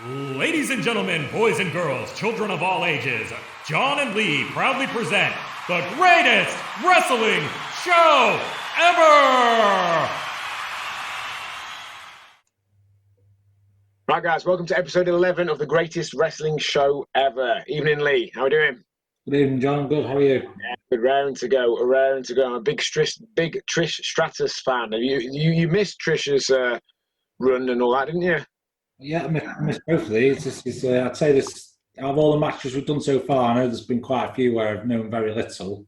Ladies and gentlemen, boys and girls, children of all ages, John and Lee proudly present the greatest wrestling show ever! Right, guys, welcome to episode 11 of the greatest wrestling show ever. Evening, Lee. How are we doing? Good evening, John. Good. How are you? Yeah, good. Round to go. I'm a big Trish Stratus fan. You missed Trish's run and all that, didn't you? Yeah, I missed both of these. I'd say this, out of all the matches we've done so far, I know there's been quite a few where I've known very little.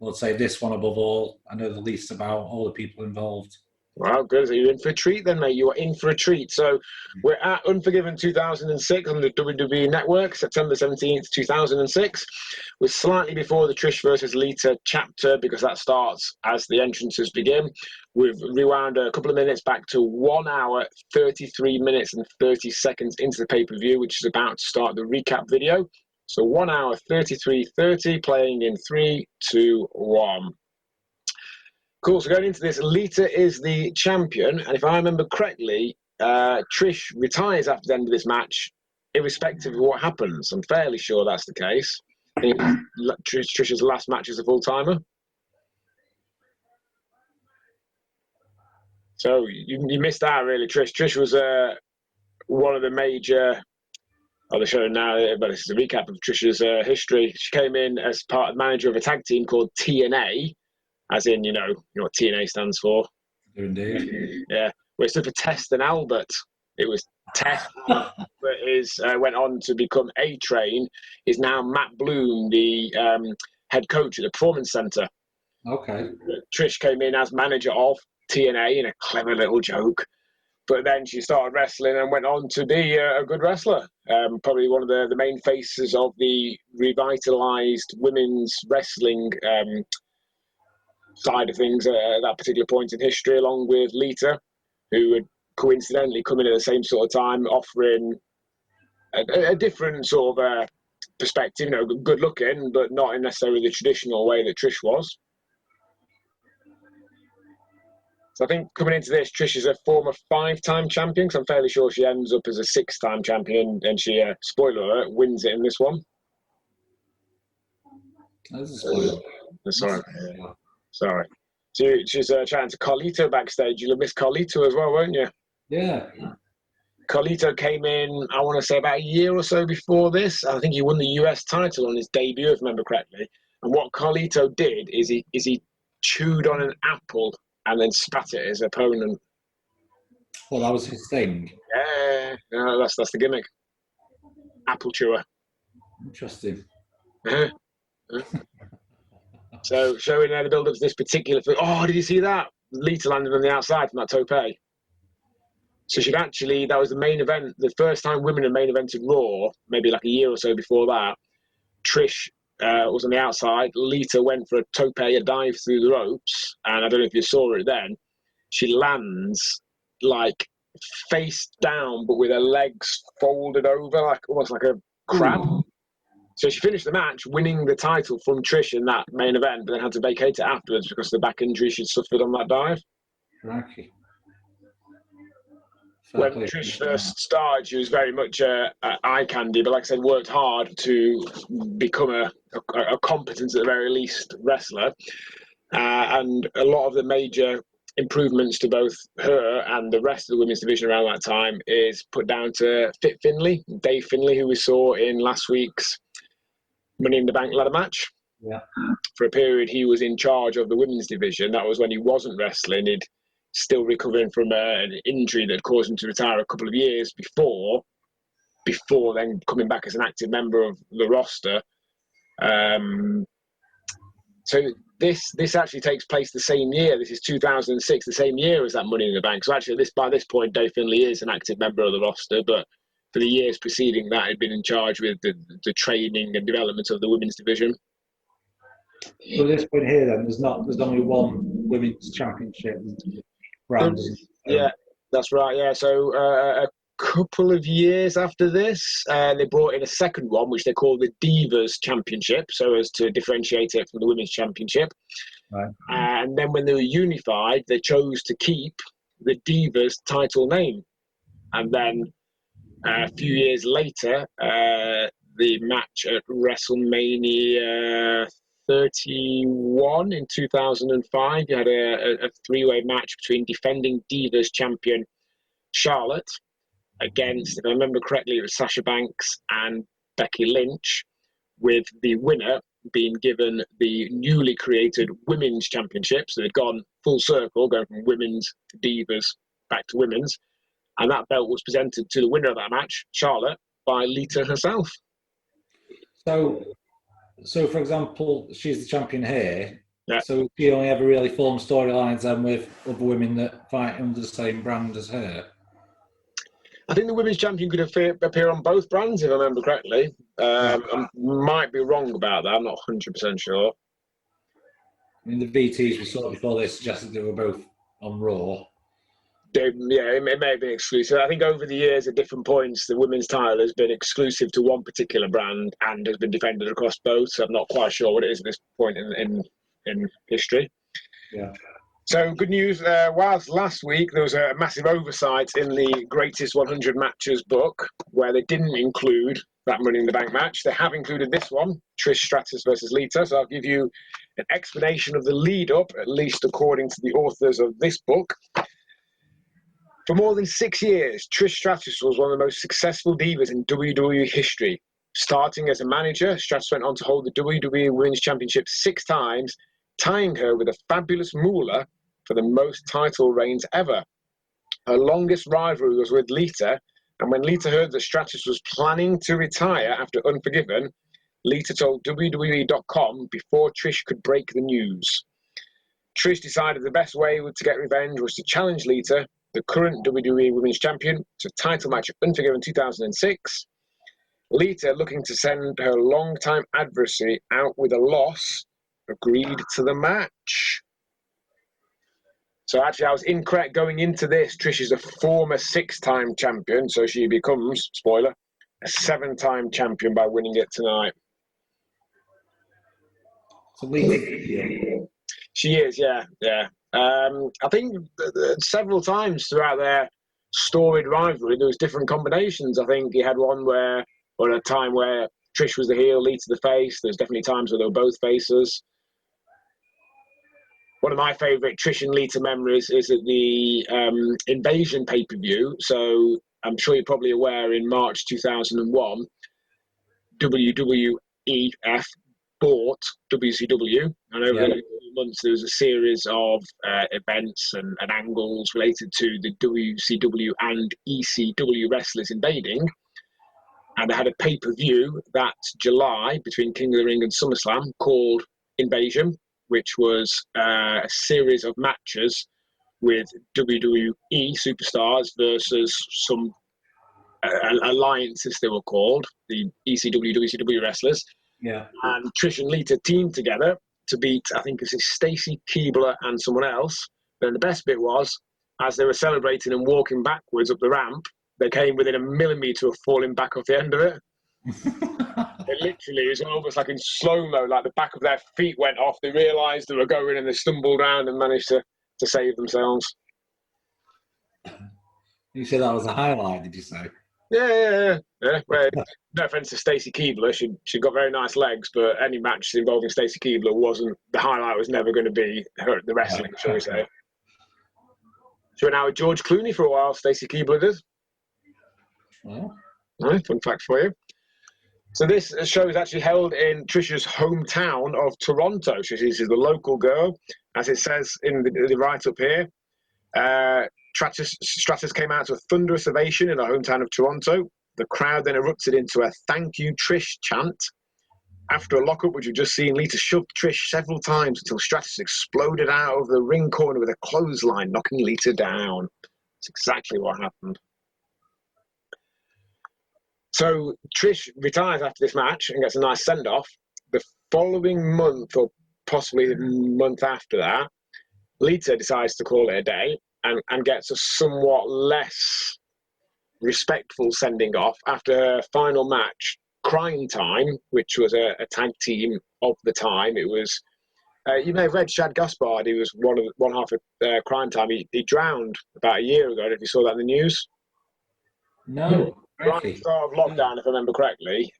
I'd say this one above all, I know the least about all the people involved. Well, good. So you're in for a treat then, mate. You are in for a treat. So we're at Unforgiven 2006 on the WWE Network, September 17th, 2006. We're slightly before the Trish versus Lita chapter because that starts as the entrances begin. We've rewound a couple of minutes back to 1 hour, 33 minutes and 30 seconds into the pay-per-view, which is about to start the recap video. So 1 hour, 33:30, playing in 3, 2, 1. Cool, so going into this, Lita is the champion, and if I remember correctly, Trish retires after the end of this match, irrespective of what happens. I'm fairly sure that's the case. I think Trish's last match as a full-timer. So you missed out, really, Trish. Trish was one of the major... Oh, they're showing now, but this is a recap of Trish's history. She came in as part of manager of a tag team called TNA, as in, you know what TNA stands for. Indeed. Yeah, well, it stood for Test and Albert. It was Test, but went on to become A-Train, is now Matt Bloom, the head coach at the Performance Center. Okay. Trish came in as manager of TNA in a clever little joke, but then she started wrestling and went on to be a good wrestler. Probably one of the main faces of the revitalized women's wrestling side of things at that particular point in history, along with Lita, who had coincidentally come in at the same sort of time, offering a different sort of perspective, good looking, but not in necessarily the traditional way that Trish was. So I think coming into this, Trish is a former 5-time champion, because I'm fairly sure she ends up as a 6-time champion, and she, spoiler alert, wins it in this one. That's a spoiler. Sorry. So she's chatting to Carlito backstage. You'll have missed Carlito as well, won't you? Yeah. Carlito came in, I want to say, about a year or so before this. I think he won the US title on his debut, if I remember correctly. And what Carlito did is he chewed on an apple and then spat it at his opponent. Well, that was his thing. Yeah, that's the gimmick. Apple chewer. Interesting. So showing the build-up to this particular thing. Oh, did you see that? Lita landed on the outside from that tope. So that was the main event, the first time women had main evented Raw, maybe like a year or so before that. Trish was on the outside. Lita went for a tope, a dive through the ropes, and I don't know if you saw it then. She lands like face down, but with her legs folded over, almost like a crab. So she finished the match winning the title from Trish in that main event, but then had to vacate it afterwards because of the back injury she'd suffered on that dive. Crikey. When Trish first started, she was very much eye candy, but like I said, worked hard to become a competent, at the very least, wrestler. And a lot of the major improvements to both her and the rest of the women's division around that time is put down to Dave Finlay, who we saw in last week's Money in the Bank ladder match. Yeah. For a period, he was in charge of the women's division. That was when he wasn't wrestling. He'd still recovering from an injury that caused him to retire a couple of years before then coming back as an active member of the roster. So this actually takes place the same year. This is 2006, the same year as that Money in the Bank. So actually, by this point, Dave Finlay is an active member of the roster, but for the years preceding that, he'd been in charge with the training and development of the women's division. So at this point here, then, there's only one women's championship brand. Yeah, that's right. Yeah, so a couple of years after this, they brought in a second one, which they call the Divas Championship, so as to differentiate it from the Women's Championship. Right. And then when they were unified, they chose to keep the Divas title name. And then A few years later, the match at WrestleMania 31 in 2005, you had a three-way match between defending Divas champion Charlotte against, if I remember correctly, it was Sasha Banks and Becky Lynch, with the winner being given the newly created Women's Championship. So they'd gone full circle, going from women's to Divas back to women's. And that belt was presented to the winner of that match, Charlotte, by Lita herself. So for example, she's the champion here. Yeah. So she only ever really formed storylines then with other women that fight under the same brand as her. I think the women's champion could appear on both brands, if I remember correctly. I might be wrong about that. I'm not 100% sure. I mean, the VTs we saw before, they suggested they were both on Raw. Yeah, it may have been exclusive. I think over the years, at different points, the women's title has been exclusive to one particular brand and has been defended across both. So I'm not quite sure what it is at this point in history. Yeah. So good news. Whilst last week there was a massive oversight in the Greatest 100 Matches book, where they didn't include that Money in the Bank match, they have included this one, Trish Stratus versus Lita. So I'll give you an explanation of the lead-up, at least according to the authors of this book. For more than 6 years, Trish Stratus was one of the most successful divas in WWE history. Starting as a manager, Stratus went on to hold the WWE Women's Championship 6 times, tying her with a fabulous Moolah for the most title reigns ever. Her longest rivalry was with Lita, and when Lita heard that Stratus was planning to retire after Unforgiven, Lita told WWE.com before Trish could break the news. Trish decided the best way to get revenge was to challenge Lita, the current WWE Women's Champion, to a title match at Unforgiven 2006. Lita, looking to send her longtime adversary out with a loss, agreed to the match. So actually, I was incorrect going into this. Trish is a former 6-time champion, so she becomes, spoiler, a 7-time champion by winning it tonight. So Lita, she is, yeah. I think several times throughout their storied rivalry, there was different combinations. I think you had one where, or a time where Trish was the heel, Lita the face. There's definitely times where they were both faces. One of my favourite Trish and Lita memories is at the Invasion pay-per-view. So I'm sure you're probably aware, in March 2001, WWEF bought WCW. And over the months, there was a series of events and angles related to the WCW and ECW wrestlers invading. And they had a pay-per-view that July between King of the Ring and SummerSlam called Invasion, which was a series of matches with WWE superstars versus some alliances, they were called, the ECW, WCW wrestlers. Yeah. And Trish and Lita teamed together to beat, I think it's Stacy Keibler and someone else. Then the best bit was, as they were celebrating and walking backwards up the ramp, they came within a millimetre of falling back off the end of it. It literally was almost like in slow-mo, like the back of their feet went off. They realised they were going and they stumbled around and managed to save themselves. You said that was a highlight, did you say? Yeah. Well, no offence to Stacy Keibler, she got very nice legs, but any match involving Stacy Keibler wasn't, the highlight was never going to be her, the wrestling, shall we say. She went out with George Clooney for a while, Stacy Keibler did. Well. Right, fun fact for you. So this show is actually held in Trish's hometown of Toronto. She's the local girl. As it says in the write-up here, Stratus came out to a thunderous ovation in her hometown of Toronto. The crowd then erupted into a "Thank you, Trish" chant. After a lockup, which we've just seen, Lita shoved Trish several times until Stratus exploded out of the ring corner with a clothesline, knocking Lita down. That's exactly what happened. So Trish retires after this match and gets a nice send-off. The following month, or possibly the month after that, Lita decides to call it a day and gets a somewhat less respectful sending off after her final match, Crime Time, which was a tag team of the time. It was, you may have read Shad Gaspard, he was one half of Crime Time. He drowned about a year ago. If you saw that in the news. No. right at the start of lockdown, if I remember correctly,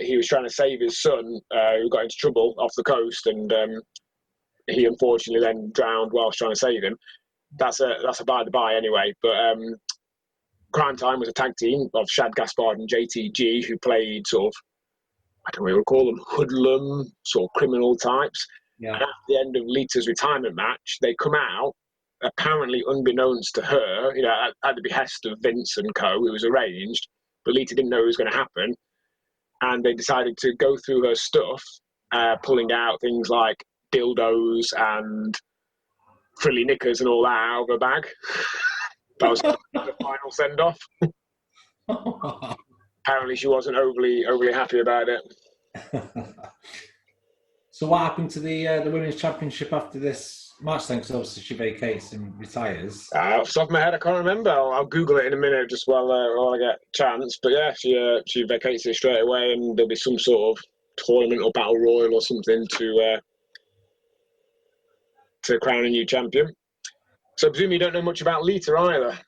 he was trying to save his son, who got into trouble off the coast, and he unfortunately then drowned whilst trying to save him. That's a by the by anyway. But Crime Time was a tag team of Shad Gaspard and JTG, who played sort of, I don't know what you would call them, hoodlum, sort of criminal types. Yeah. And after the end of Lita's retirement match, they come out, apparently unbeknownst to her, at the behest of Vince and co. It was arranged, but Lita didn't know it was going to happen. And they decided to go through her stuff, pulling out things like dildos and frilly knickers and all that out of her bag. That was the final send-off. Apparently she wasn't overly happy about it. So what happened to the Women's Championship after this match then? Because obviously she vacates and retires. Off the top of my head, I can't remember. I'll Google it in a minute just while I get a chance. But yeah, she vacates it straight away, and there'll be some sort of tournament or battle royal or something to crown a new champion. So I presume you don't know much about Lita either.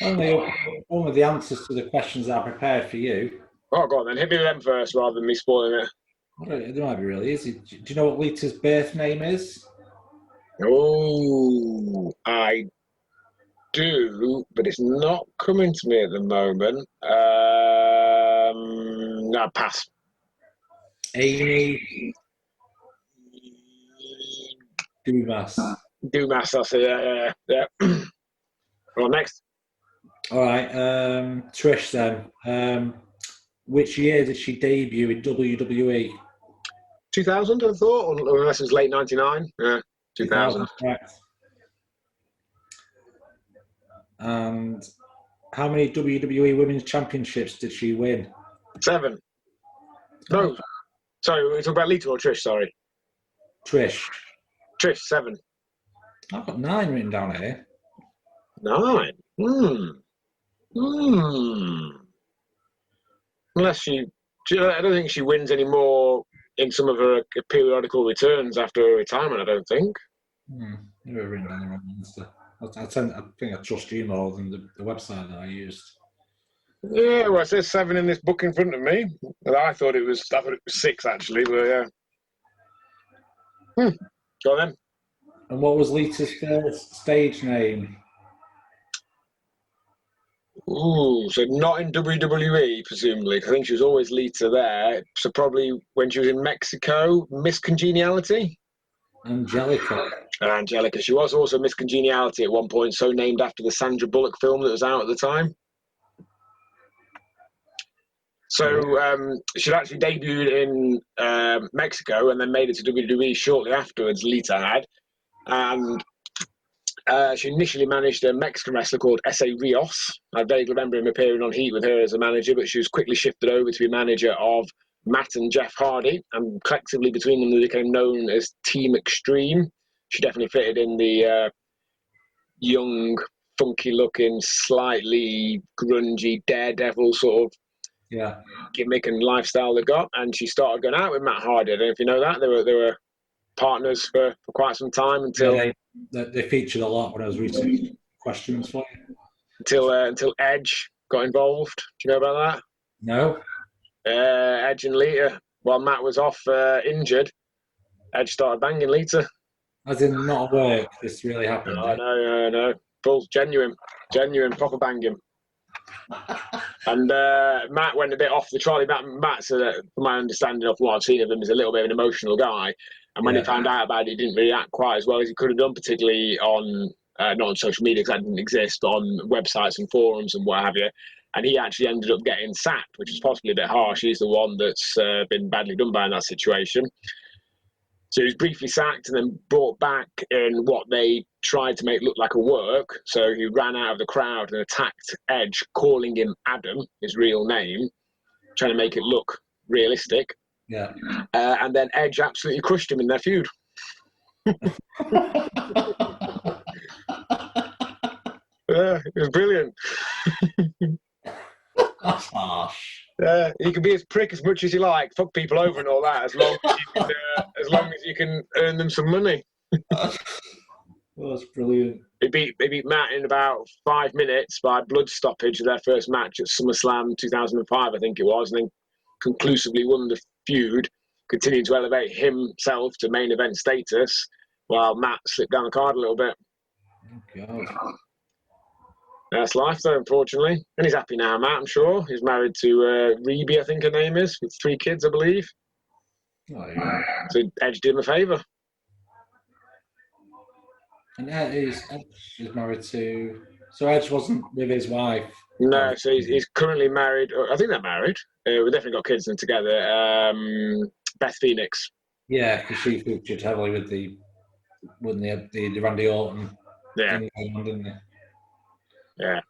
Only the answers to the questions that I prepared for you. Oh, go on then. Hit me with them first rather than me spoiling it. It might be really easy. Do you know what Lita's birth name is? Oh, I do, but it's not coming to me at the moment. No, pass. Amy Dumas. Dumas, that's it. Yeah. Well, next. All right, Trish then. Which year did she debut in WWE? 2000, I thought, unless it was late 99. Yeah, 2000. Correct. And how many WWE Women's Championships did she win? 7. No. Sorry, we're talking about Lita or Trish, sorry. Trish. Trish, 7. I've got 9 written down here. 9? Unless I don't think she wins any more in some of her periodical returns after her retirement, I don't think. You've written down the wrong answer. I think I trust you more than the website that I used. Yeah, well, it says 7 in this book in front of me. I thought it was 6 actually, but yeah. Go on then. And what was Lita's first stage name? Ooh, so not in WWE, presumably. I think she was always Lita there. So probably when she was in Mexico, Miss Congeniality? Angelica. Angelica. She was also Miss Congeniality at one point, so named after the Sandra Bullock film that was out at the time. So she'd actually debuted in Mexico and then made it to WWE shortly afterwards, Lita had. And she initially managed a Mexican wrestler called S.A. Rios. I vaguely remember him appearing on Heat with her as a manager, but she was quickly shifted over to be manager of Matt and Jeff Hardy, and collectively between them they became known as Team Extreme. She definitely fitted in the young, funky-looking, slightly grungy, daredevil sort of gimmick and lifestyle they got, and she started going out with Matt Hardy. I don't know if you know that. They were partners for quite some time until... They featured a lot when I was researching questions for you. Until Edge got involved. Do you know about that? No. Edge and Lita. While Matt was off injured, Edge started banging Lita. As in not work, this really happened. I know. Full genuine, proper banging. And Matt went a bit off the trolley. Matt's, from my understanding of what I've seen of him, is a little bit of an emotional guy. And when he found out about it, he didn't react quite as well as he could have done, particularly on, not on social media because that didn't exist, but on websites and forums and what have you. And he actually ended up getting sacked, which is possibly a bit harsh. He's the one that's been badly done by in that situation. So he was briefly sacked and then brought back in what they tried to make look like a work. So he ran out of the crowd and attacked Edge, calling him Adam, his real name, trying to make it look realistic. Yeah. And then Edge absolutely crushed him in their feud. Yeah, it was brilliant. That's harsh. You can be as prick as much as you like, fuck people over and all that, as long as you can earn them some money. Well, that's brilliant. They beat Matt in about 5 minutes by blood stoppage of their first match at SummerSlam 2005, I think it was, and then conclusively won the feud, continuing to elevate himself to main event status, while Matt slipped down the card a little bit. Oh, God. That's life, though, unfortunately. And he's happy now, Matt, I'm sure. He's married to Rebe, I think her name is, with 3 kids, I believe. Oh, yeah. So Edge did him a favour. And Edge is married to... So Edge wasn't with his wife? No, so he's currently married. I think they're married. We've definitely got kids and together. Beth Phoenix. Yeah, because she featured heavily with the Randy Orton. Yeah. Didn't they? Yeah.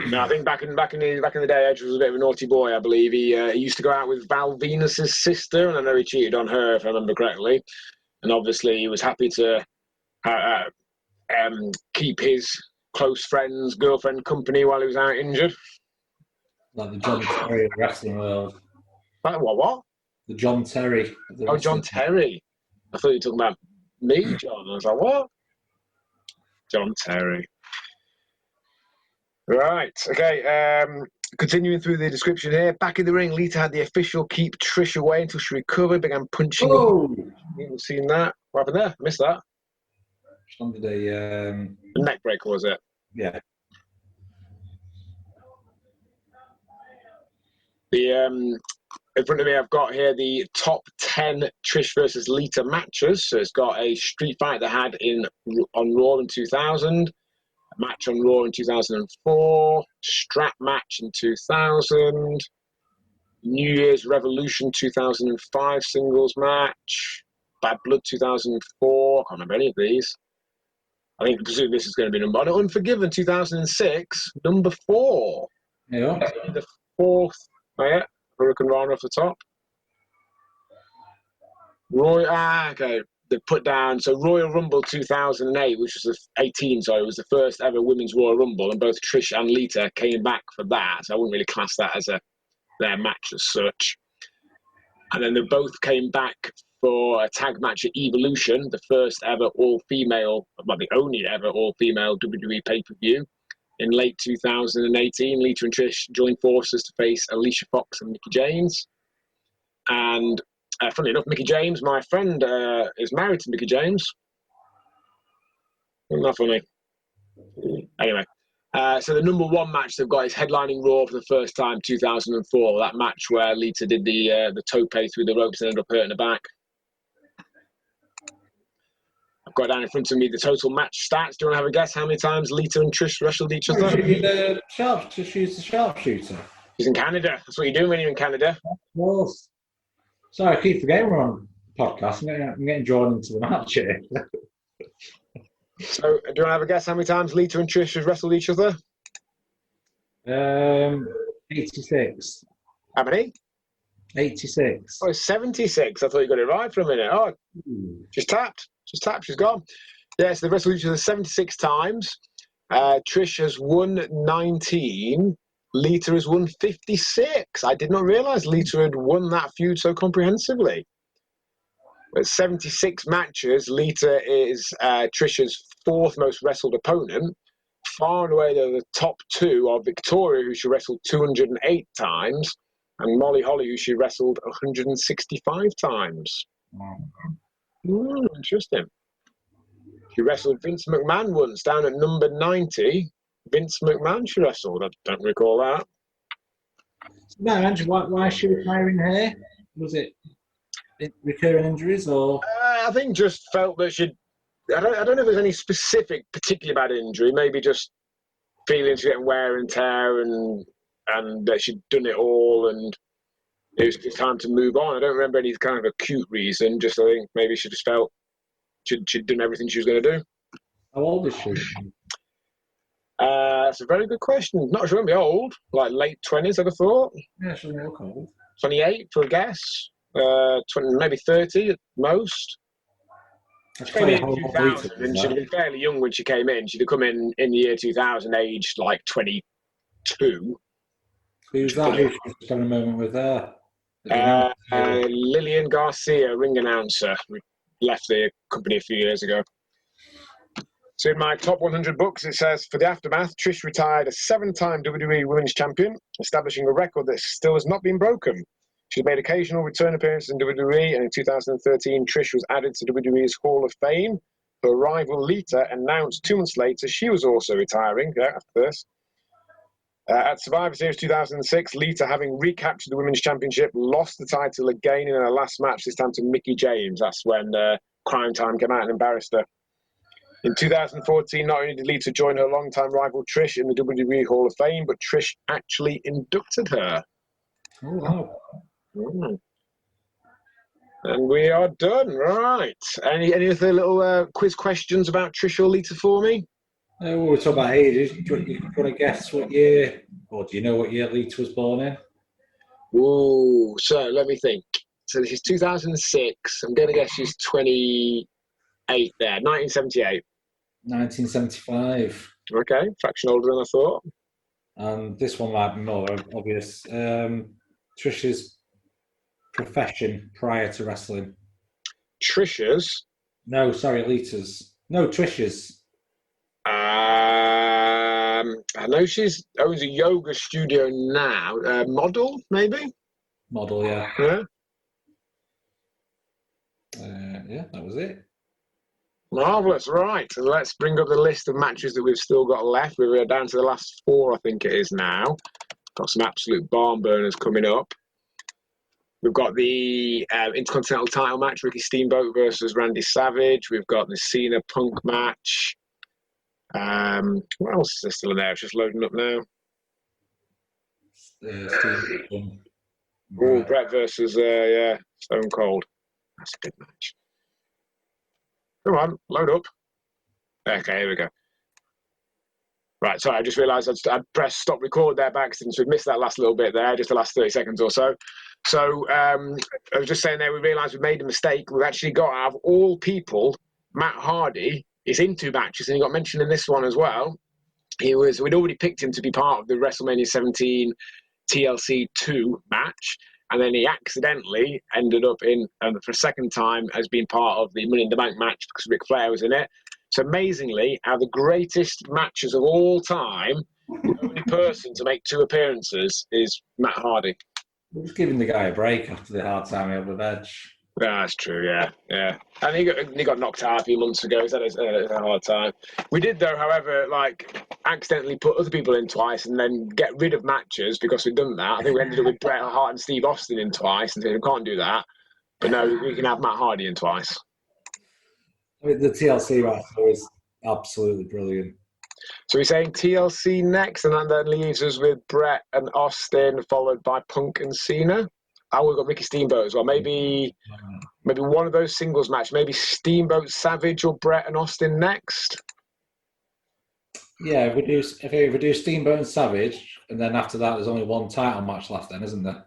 No, I think back in the day, Edge was a bit of a naughty boy. I believe he used to go out with Val Venus's sister, and I know he cheated on her, if I remember correctly. And obviously, he was happy to keep his close friends, girlfriend company while he was out injured. Like the John Terry of the wrestling world. Like what? The John Terry. Oh, John Terry. I thought you were talking about me, John. I was like, what? John Terry. Right. Okay. Continuing through the description here. Back in the ring, Lita had the official keep Trish away until she recovered, began punching. Oh! You've seen that? What happened there? Missed that. Under the A neck breaker, was it? yeah. In front of me, I've got here the top 10 Trish versus Lita matches. So it's got a street fight they had on Raw in 2000, a match on Raw in 2004, strap match in 2000, New Year's Revolution 2005 singles match, Bad Blood 2004. I can't remember any of these. I think presume this is going to be number 1. Unforgiven 2006, number 4. Yeah. The 4th. Oh yeah, Hurricane Rana off the top. Okay. They put down Royal Rumble 2008, which was 18. Sorry, was the first ever Women's Royal Rumble, and both Trish and Lita came back for that. So I wouldn't really class that as their match as such. And then they both came back for a tag match at Evolution, the first ever all-female, well, the only ever all-female WWE pay-per-view. In late 2018, Lita and Trish joined forces to face Alicia Fox and Mickie James. And funnily enough, Mickie James, my friend, is married to Mickie James. Isn't that funny? Anyway, so the number 1 match they've got is headlining Raw for the first time, 2004. That match where Lita did the tope through the ropes and ended up hurting her back. I've got down in front of me the total match stats. Do you want to have a guess how many times Lita and Trish wrestled each other? She's the sharpshooter. She's in Canada. That's what you're doing when you're in Canada. Well, sorry, I keep forgetting we're on the podcast. I'm getting drawn into the match here. So, do you want to have a guess how many times Lita and Trish have wrestled each other? 86. How many? 86. Oh, 76. I thought you got it right for a minute. Oh, she's tapped. She's gone. Yes, they've wrestled each other 76 times. Trish has won 19. Lita has won 56. I did not realise Lita had won that feud so comprehensively. With 76 matches, Lita is Trish's 4th most wrestled opponent. Far and away, the top 2 are Victoria, who she wrestled 208 times, and Molly Holly, who she wrestled 165 times. Interesting. She wrestled Vince McMahon once down at number 90. Vince McMahon she wrestled. I don't recall that. No, Andrew, why is she retiring here? Was it recurring injuries or? I think just felt that she'd. I don't know if there's any specific, particularly bad injury. Maybe just feeling she's getting wear and tear, and that she'd done it all, and it was just time to move on. I don't remember any kind of acute reason. Just I think maybe she just felt she'd done everything she was going to do. How old is she? That's a very good question. Not sure, won't be old. Like late 20s, I'd have thought. Yeah, she doesn't look old. 28 for a guess. 20, maybe 30 at most. She came in 2000, and she'd been fairly young when she came in. She'd have come in the year 2000, aged like 22. Who's that? Who's just having a moment with her? Lillian Garcia, ring announcer, left the company a few years ago. So in my top 100 books, it says, for the aftermath, Trish retired a 7-time WWE Women's Champion, establishing a record that still has not been broken. She's made occasional return appearances in WWE, and in 2013, Trish was added to WWE's Hall of Fame. Her rival Lita announced 2 months later she was also retiring. Yeah, after this. At Survivor Series 2006, Lita, having recaptured the Women's Championship, lost the title again in her last match, this time to Mickie James. That's when Crime Time came out and embarrassed her. In 2014, not only did Lita join her longtime rival Trish in the WWE Hall of Fame, but Trish actually inducted her. Oh, wow. Mm. And we are done. Right. Any other little quiz questions about Trish or Lita for me? We're talking about ages. Do you want to guess what year, or do you know what year Lita was born in? Ooh, so let me think. So this is 2006. I'm going to guess she's 28 there. 1978. 1975. Okay, fraction older than I thought. And this one might be more obvious. Trish's profession prior to wrestling. Trish's? No, sorry, Lita's. No, Trish's. I know she owns a yoga studio now. Model, maybe? Model, yeah. Yeah. Yeah, that was it. Marvellous, right. So let's bring up the list of matches that we've still got left. We're down to the last 4, I think it is now. Got some absolute barn burners coming up. We've got the Intercontinental title match, Ricky Steamboat versus Randy Savage. We've got the Cena Punk match. What else is there still in there? It's just loading up now. Brett versus Stone Cold. That's a good match. Come on, load up. Okay, here we go. Right, sorry, I just realised I'd pressed stop record there by accident, so we'd missed that last little bit there, just the last 30 seconds or so. So I was just saying there, we realised we made a mistake. We've actually got, out of all people, Matt Hardy is in 2 matches, and he got mentioned in this one as well. We'd already picked him to be part of the WrestleMania 17 TLC 2 match, and then he accidentally ended up in, for a second time, as being part of the Money in the Bank match because Ric Flair was in it. So amazingly, out of the greatest matches of all time, the only person to make 2 appearances is Matt Hardy. We're just giving the guy a break after the hard time he had with Edge. Yeah, that's true, yeah. And he got knocked out a few months ago. He's had a hard time. We did, though, however, accidentally put other people in twice and then get rid of matches because we'd done that. I think we ended up with Bret Hart and Steve Austin in twice and said, we can't do that. But no, we can have Matt Hardy in twice. I mean, the TLC match was absolutely brilliant. So we're saying TLC next, and that then leaves us with Bret and Austin, followed by Punk and Cena. Oh, we've got Ricky Steamboat as well. Maybe one of those singles match. Maybe Steamboat, Savage, or Bret and Austin next. Yeah, if we do Steamboat and Savage, and then after that, there's only 1 title match left, then, isn't there?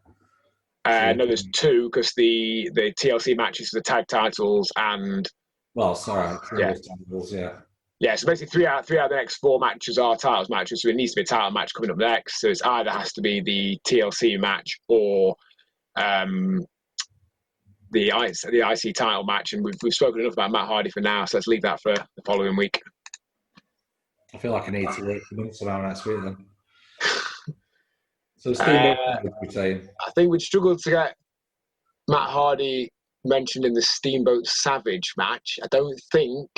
No, there's 2 because the TLC matches are the tag titles and. Well, sorry, yeah. Titles, yeah. Yeah, so basically 3 out of the next 4 matches are titles matches, so it needs to be a title match coming up next. So it's either has to be the TLC match or the IC title match, and we've spoken enough about Matt Hardy for now, so let's leave that for the following week. I feel like I need to wait for months around next week then. So Steamboat, we're saying. I think we'd struggle to get Matt Hardy mentioned in the Steamboat Savage match. I don't think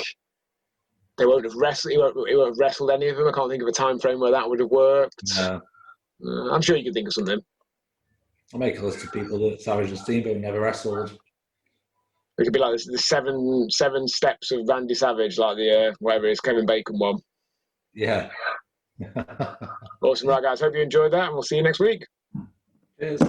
they won't have wrestled. He won't have wrestled any of them. I can't think of a time frame where that would have worked. No. I'm sure you can think of something. I'll make a list of people that Savage and Steamboat never wrestled. It could be like the seven steps of Randy Savage, like the whatever it is, Kevin Bacon one. Yeah. Awesome, right, guys. Hope you enjoyed that, and we'll see you next week. Cheers.